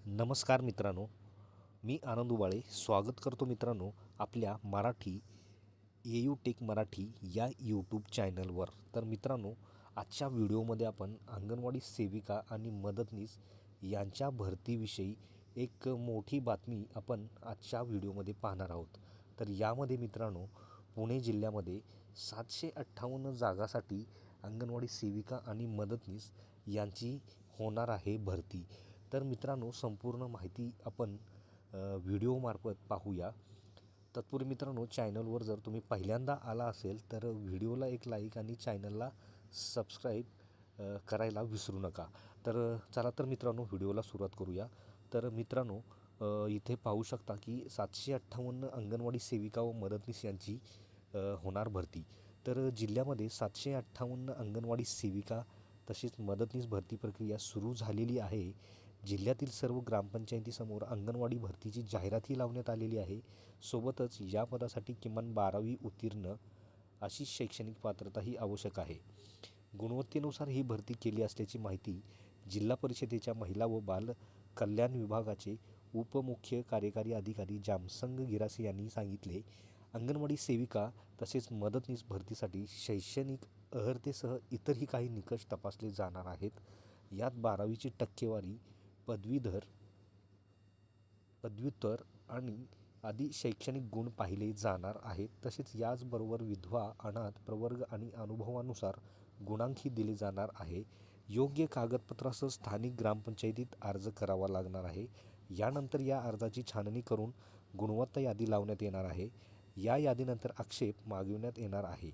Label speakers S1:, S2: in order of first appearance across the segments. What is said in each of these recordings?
S1: नमस्कार मित्रांनो, मी आनंद उबाळे स्वागत करतो मित्रांनो आपल्या मराठी एयू टेक मराठी या यूट्यूब चॅनलवर. तर मित्रांनो, आजच्या व्हिडिओमध्ये आपण अंगणवाडी सेविका आणि मदतनीस यांच्या भरतीविषयी एक मोठी बातमी आपण आजच्या व्हिडिओमध्ये पाहणार आहोत. तर यामध्ये मित्रांनो, पुणे जिल्ह्यामध्ये 758 जागासाठी अंगणवाडी सेविका आणि मदतनीस यांची होणार आहे भरती. तर मित्रांनो, संपूर्ण माहिती आपण व्हिडिओमार्फत पाहूया. तत्पूर्वी मित्रांनो, चॅनलवर जर तुम्ही पहिल्यांदा आला असेल तर व्हिडिओला एक लाईक आणि चॅनलला सबस्क्राईब करायला विसरू नका. तर चला तर मित्रांनो, व्हिडिओला सुरुवात करूया. तर मित्रांनो, इथे पाहू शकता की 758 अंगणवाडी सेविका व मदतनीस यांची होणार भरती. तर जिल्ह्यामध्ये 758 अंगणवाडी सेविका तसेच मदतनीस भरती प्रक्रिया सुरू झालेली आहे. जिल्ह्यातील सर्व ग्रामपंचायतीसमोर अंगणवाडी भरतीची जाहिरातही लावण्यात आलेली आहे. सोबतच या पदासाठी किमान 12वी उत्तीर्ण अशी शैक्षणिक पात्रताही आवश्यक आहे. गुणवत्तेनुसार ही भरती केली असल्याची माहिती जिल्हा परिषदेच्या महिला व बाल कल्याण विभागाचे उपमुख्य कार्यकारी अधिकारी जामसंग गिरासे यांनी सांगितले. अंगणवाडी सेविका तसेच मदतनीस भरतीसाठी शैक्षणिक अर्हतेसह इतरही काही निकष तपासले जाणार आहेत. यात 12वीची टक्केवारी, पदव्युत्तर आणि आदी शैक्षणिक गुण पाहिले जाणार आहेत. तसेच याचबरोबर विधवा, अनाथ, प्रवर्ग आणि अनुभवानुसार गुणांकही दिले जाणार आहे. योग्य कागदपत्रासह स्थानिक ग्रामपंचायतीत अर्ज करावा लागणार आहे. यानंतर या अर्जाची छाननी करून गुणवत्ता यादी लावण्यात येणार आहे. या यादीनंतर आक्षेप मागविण्यात येणार आहे.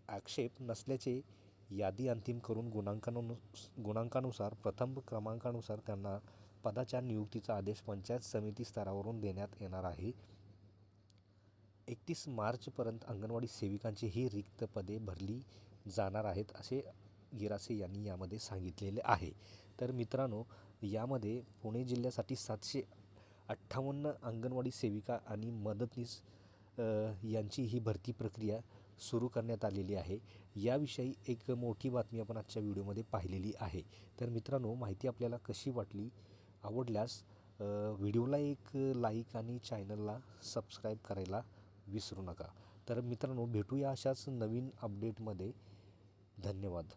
S1: आक्षेप नसल्याचे यादी अंतिम करून गुणांकानुसार प्रथम क्रमांकानुसार त्यांना पदाच्या नियुक्तीचा आदेश पंचायत समिती स्तरावरून देण्यात येणार आहे. 31 मार्चपर्यंत अंगणवाडी सेविकांची ही रिक्त पदे भरली जाणार आहेत, असे गिरासे यांनी यामध्ये सांगितलेले आहे. तर मित्रांनो, यामध्ये पुणे जिल्ह्यासाठी 758 अंगणवाडी सेविका आणि मदतनीस यांची ही भरती प्रक्रिया सुरू करण्यात आलेली आहे. याविषयी एक मोठी बातमी आपण आजच्या व्हिडिओमध्ये पाहिलेली आहे. तर मित्रांनो, माहिती आपल्याला कशी वाटली? आवडल्यास व्हिडिओला एक लाईक आणि चॅनलला सबस्क्राईब करायला विसरू नका. तर मित्रांनो, भेटूया अशाच नवीन अपडेटमध्ये. धन्यवाद.